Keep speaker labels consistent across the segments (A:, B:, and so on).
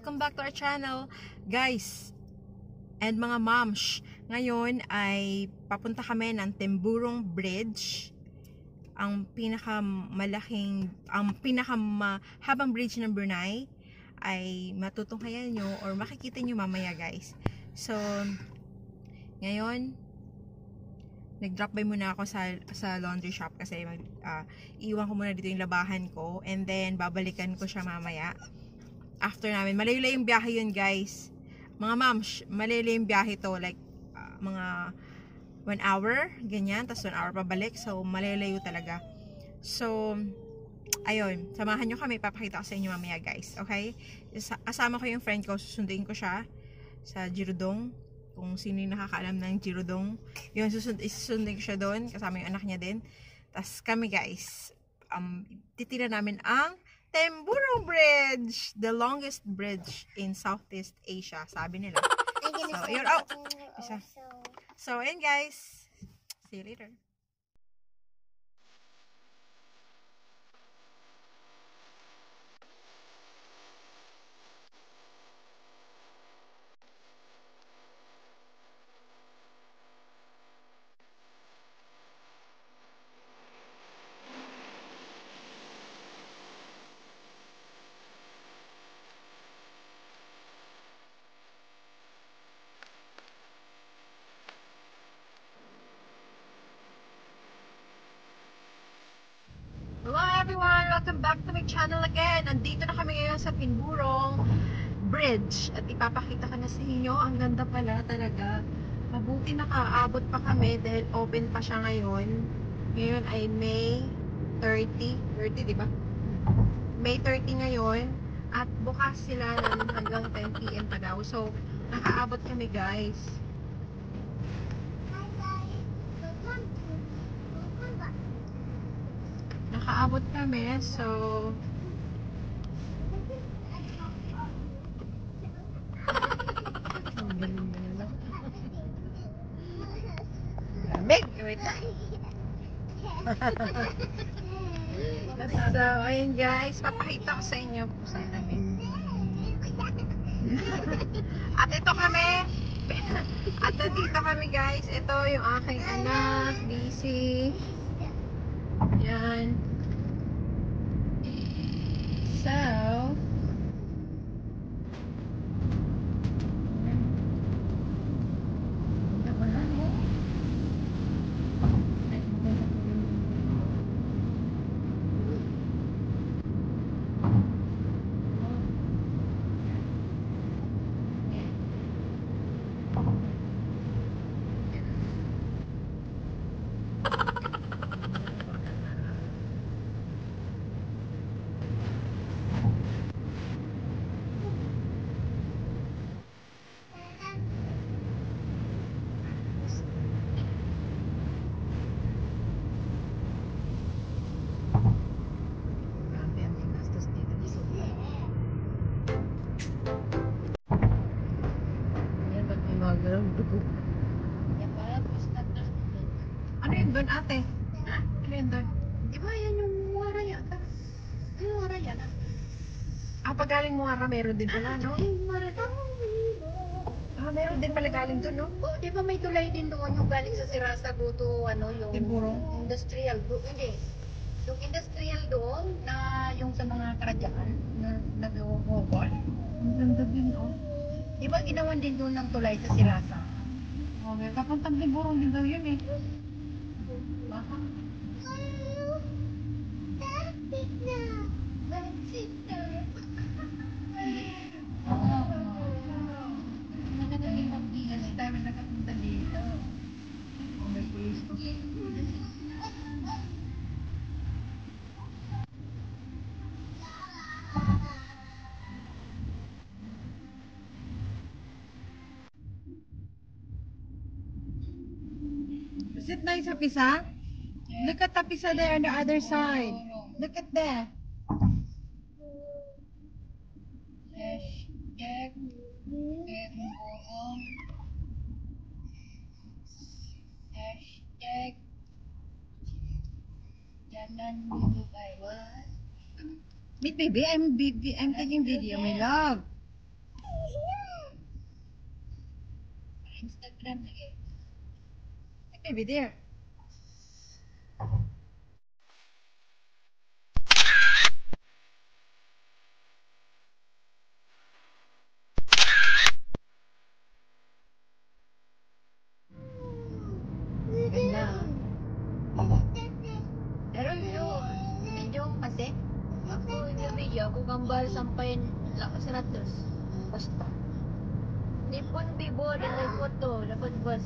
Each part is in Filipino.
A: welcome back to our channel, guys and mga moms. Ngayon ay papunta kami ng Temburong Bridge, ang pinakamahabang bridge ng Brunei. Ay matutunghayan nyo or makikita nyo mamaya, guys. So ngayon nag-drop by muna ako sa laundry shop kasi iwan ko muna dito yung labahan ko, and then babalikan ko siya mamaya. After namin, malayo-layo yung biyahe yun, guys. Mga moms, malayo-layo yung biyahe to, like mga 1 hour, ganyan, tapos 1 hour pabalik. So malayo-layo talaga. So ayun, samahan nyo kami, papakita ko sa inyo mamaya, guys. Okay? Kasama ko yung friend ko, susunduin ko siya sa Jirudong. Kung sino yung nakakaalam ng Jirudong, yun, isusundin ko siya doon, kasama yung anak niya din. Tapos kami, guys, titira namin ang Temburong Bridge, the longest bridge in Southeast Asia, sabi nila. So, you're out. So, and guys, see you later. Hello everyone! Welcome back to my channel again. Nandito na kami ngayon sa Temburong Bridge at ipapakita ko na sa inyo. Ang ganda pala talaga. Mabuti nakaabot pa kami dahil open pa siya ngayon. Ngayon ay May 30, di ba? May 30 ngayon at bukas sila hanggang 10 PM pa daw. So nakaabot kami, guys. Nakaabot kami, so lamig! Wait lang. So, ayun, guys, papakita ko sa inyo kung saan namin. At ito kami, at nandito kami, guys. Ito yung aking anak, busy. Yan. So, ano yun doon, ate? Ano yun doon?
B: Di ba yan yung muara yata? Yung muara yan
A: Pag galing Muara, meron din pala, no?
B: Yung muara to.
A: Meron din pala galing doon, no?
B: Oh, di ba may tulay din doon yung galing sa Sirasa go to yung
A: Temburong?
B: industrial doon. Hindi. Yung industrial doon na yung sa mga karadyaan na nag-wobol.
A: Ang ganda din, oh.
B: Di ba ginawan din doon ng tulay sa Sirasa?
A: Okay, papuntang Temburong din daw yun, eh.
B: Baka.
A: Is it nice, Apisa? Look at Apisa there on the other side. Look at that. Wait, baby, I'm taking video, my love.
B: Instagram lagi. Maybe there. Ganda. Pero yung video kasi, ako yung video, ako gambal sampayin sa ratos. Basta. Di pun bibo din ang foto, dapat bus.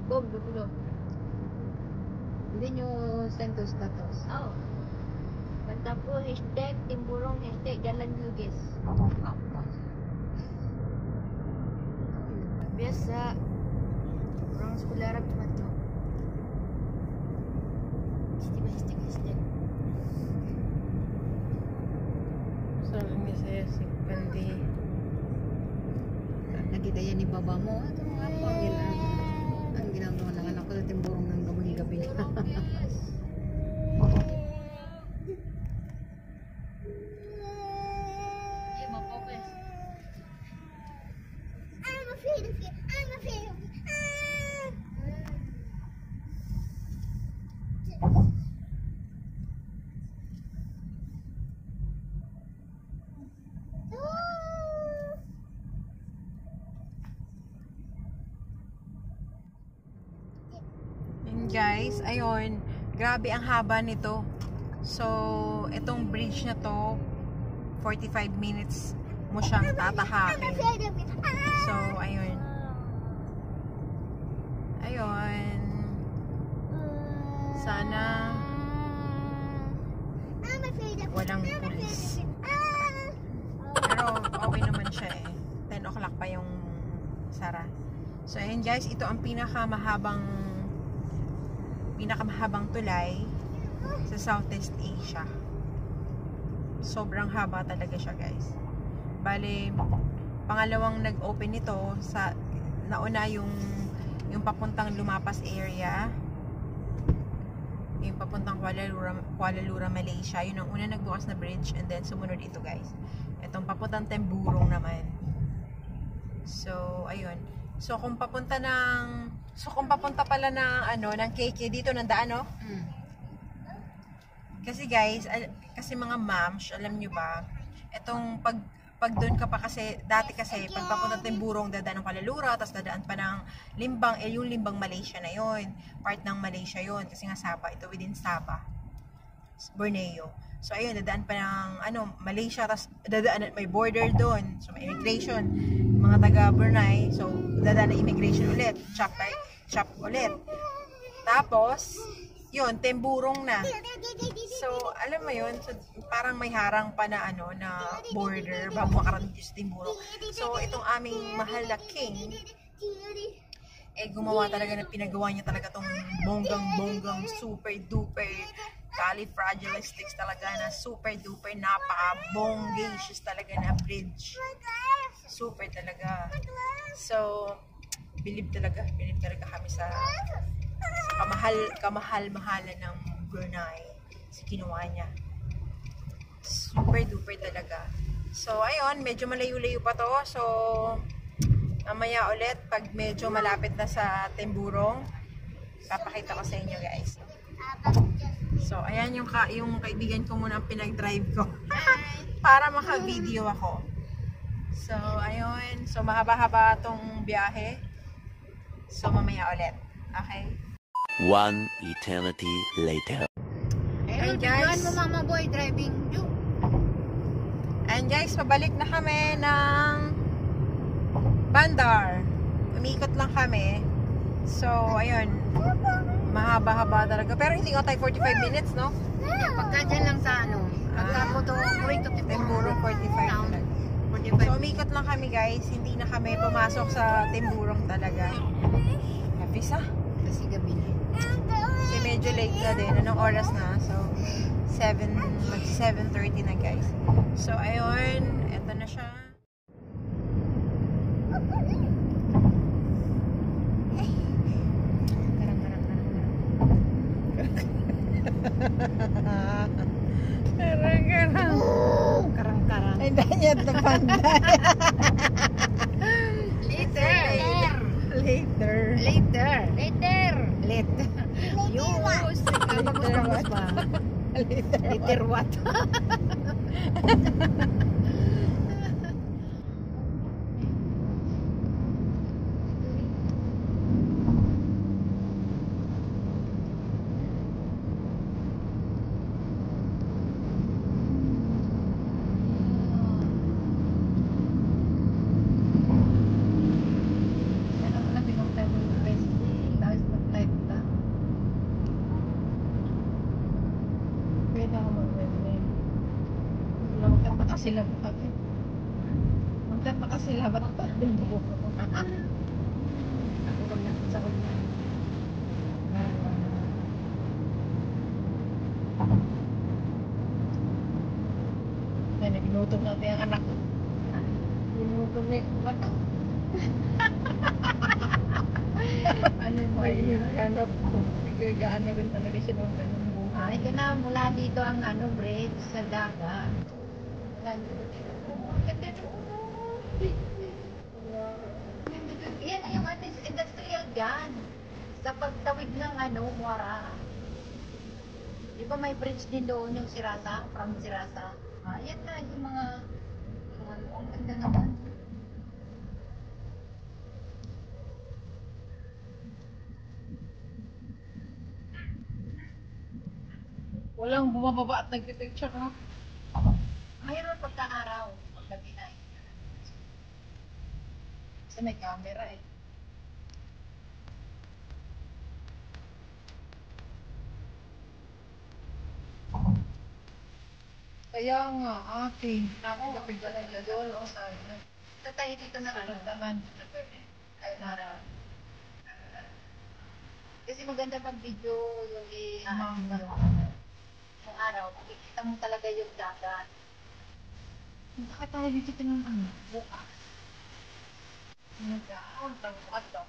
B: Bob, dulo. Hindi nyo send to status. Oo. Basta po, hashtag, timburong, hashtag, jalan lugis. Biasa. Orang sekolah Arab cuma tu. Hashtag.
A: Sabi niya sa'yo, si Pandi.
B: Nakita yan ni baba mo. Ito mga panggilan. Ang ginagawa ng anak ko sa timburong ng gabi-gabi.
A: And guys, ayun, grabe ang haba nito. So, itong bridge na to, 45 minutes mo siyang tatahakin. So, ayun. Ayun. Sana walang pulis. Pero okay naman siya eh. 10 o'clock pa yung sara. So, ayun guys, ito ang pinakamahabang tulay sa Southeast Asia. Sobrang haba talaga siya guys. Bale, pangalawang nag-open ito sa nauna yung papuntang Lumapas area, yung papuntang Kuala Lumpur, Malaysia. Yun ang una nagbukas na bridge, and then sumunod ito guys. Itong papuntang Temburong naman. So, ayun. So kung papunta pala ng KK dito ng daan, no? Kasi guys, kasi mga mams, alam nyo ba, itong pag doon ka pa kasi, dati kasi, pag papunta Temburong, dadaan ng Kuala Lumpur, tapos dadaan pa ng Limbang, yung Limbang Malaysia na yon, part ng Malaysia yon, kasi nga Sabah, ito within Sabah, Borneo. So ayun, dadaan pa ng Malaysia, tapos dadaan, may border doon, so may immigration, mga taga Brunei, so dadaan na immigration ulit, chop ulit. Tapos, yun, Temburong na. So, alam mo yun, so, parang may harang pa na na border bago makarating sa Temburong. So, itong aming mahal na king, gumawa talaga na pinagawa niya talaga tong bonggang super duper califragilistic talaga na super duper napaka-bongacious talaga na bridge. Super talaga. So, believe talaga kami sa kamahal-mahalan ng Brunei sa kinuha niya. Super duper talaga. So, ayun, medyo malayo-layo pa to. So, mamaya ulit, pag medyo malapit na sa Temburong, papakita ko sa inyo guys. So, ayan yung kaibigan ko muna ang pinag-drive ko. Para maka-video ako. So, ayun. So, mahaba-haba tong biyahe. So, mamaya ulit. Okay?
C: One eternity later.
A: Ayun guys.
B: mo mama boy driving.
A: And guys, pabalik na kami ng Bandar. Umikot lang kami. So, ayun. Mahaba-haba talaga. Pero hindi nga tayo 45 minutes, no?
B: Pagka dyan lang sa pagka mo to, wait to
A: Temburong 45 minutes. So, umikot lang kami guys. Hindi na kami pumasok sa Temburong talaga. Happy sa?
B: Kasi gabi na.
A: Kasi medyo late na din. Anong oras na? So, 7:30 na guys. So, ayun. Eto na siya. Karang-karang.
B: Karang-karang.
A: Ay, dahil ito panday. Later.
B: Later. Later. Later.
A: Use.
B: Bagus pa. Later what?
A: Sila bakit? Magkapakasila ba't pa din buko?
B: Ako kung nakasakot na.
A: Naglutom natin ang anak ko.
B: Minuto na yung bato.
A: Ano mo yung hanap ko? Nagagaano rin talaga siya ng ganun buhay.
B: Ay, ka na mula dito ang bridge sa dagat. Mula dito. Ganda doon. Yan ay yung ating industrial gun. Sa pagtawid ng Muara. Di ba may bridge din doon yung Sirasa? From Sirasa. Yan na yung mga ang ganda naman.
A: Walang bumababa at nagpipicture na.
B: Mayroon pagka-araw. Paggabi na. Kasi may camera eh.
A: Kaya nga, ate.
B: Ako,
A: Kapigala niya doon, o sana.
B: tatay dito na
A: Naman.
B: ay araw. Kasi maganda pag video yung yung araw, makikita mo talaga yung dagat.
A: Bakit tayo dito tinanong?
B: Bukas.
A: Nag-aon, tangkado.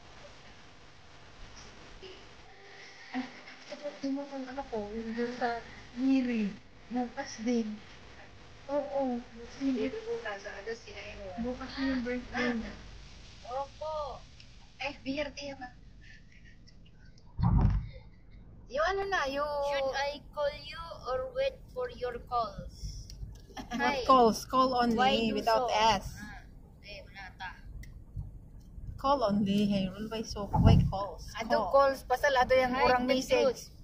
B: Ito mo kung ano ko, yung doon sa
A: Miri. Bukas din.
B: oo, hindi bukas, sa alas sinayin mo.
A: Bukas na yung birthday.
B: Opo. Eh, BRT ba? Yung ano na, yung...
D: Should I call you or wait for your calls?
A: Not calls, call
D: Why
A: only,
D: do
A: without
D: so?
A: S.
D: Wala ta.
A: Call only, Hayrul, why calls?
B: Ato calls, basta lato yung
D: Hide
B: kurang
D: the
B: message.
D: truth.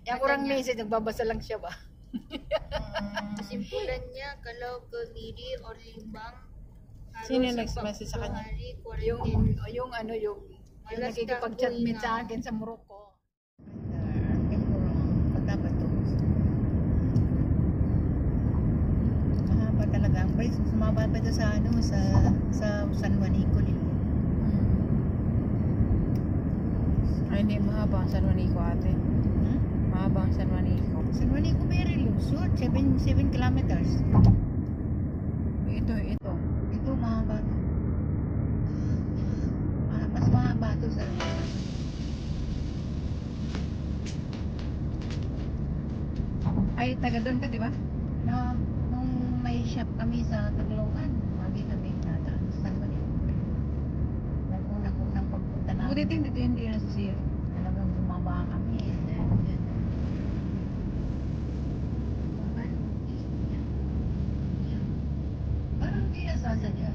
B: Yung kurang message, nagbabasa lang siya ba?
D: Simpulan niya, kalau kemiri or limbang.
A: Sino yung nag-message sa kanya?
B: Yung ano, yung
D: Malas
B: nakikipag-chatmate
D: ka,
B: sa akin sa Morocco. Pagkabato. Mahaba talaga ang price. Sumaba pa ito sa sa San Juanico din.
A: Ay, hindi, mahaba ang San Juanico, ate. Mahaba ang San Juanico.
B: San Juanico very long. Short, 7 kilometers.
A: Ito.
B: Ito mahaba to. Mas mahaba to sa
A: Ay, taga doon ka, di ba?
B: na nung may shop kami sa Taglogan, lagi kami nadaan sa San Juanico. Nag-unang pagpunta namin.
A: Buti hindi na sa siya.
B: Talagang bumaba kami. Parang hindi nasasadya.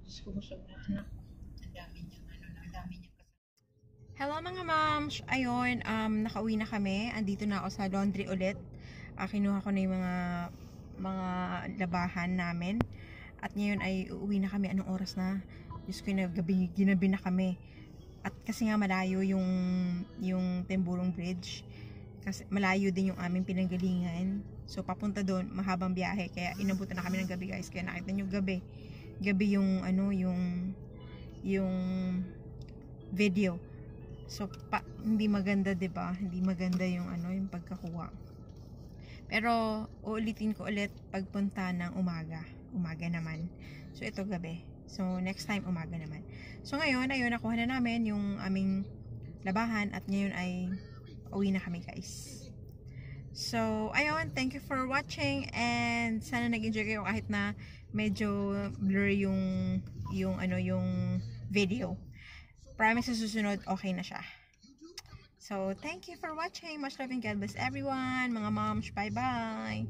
A: Diyos ko, busog na anak.
B: Ang dami niyang
A: Hello mga moms! Ayun, nakauwi na kami. Andito na ako sa laundry ulit. Kinuha ko na yung mga mga labahan namin. At ngayon ay uuwi na kami. Anong oras na? Diyos ko, ginabi na kami. At kasi nga malayo yung Temburong Bridge. Kasi malayo din yung aming pinanggalingan. So papunta doon, mahabang biyahe. Kaya inabutan na kami ng gabi, guys. Kaya nakita nyo gabi. Gabi yung yung video. So hindi maganda, 'di ba? Hindi maganda yung yung pagkakuha. Pero uulitin ko ulit pagpunta ng umaga. Umaga naman. So ito gabi. So next time umaga naman. So ngayon, ayun, nakuha na namin yung aming labahan at ngayon ay uwi na kami, guys. So ayun, thank you for watching and sana nag-enjoy kayo kahit na medyo blur yung video. Promise sa susunod okay na siya. So thank you for watching. Much love and God bless everyone. Mga moms, bye bye.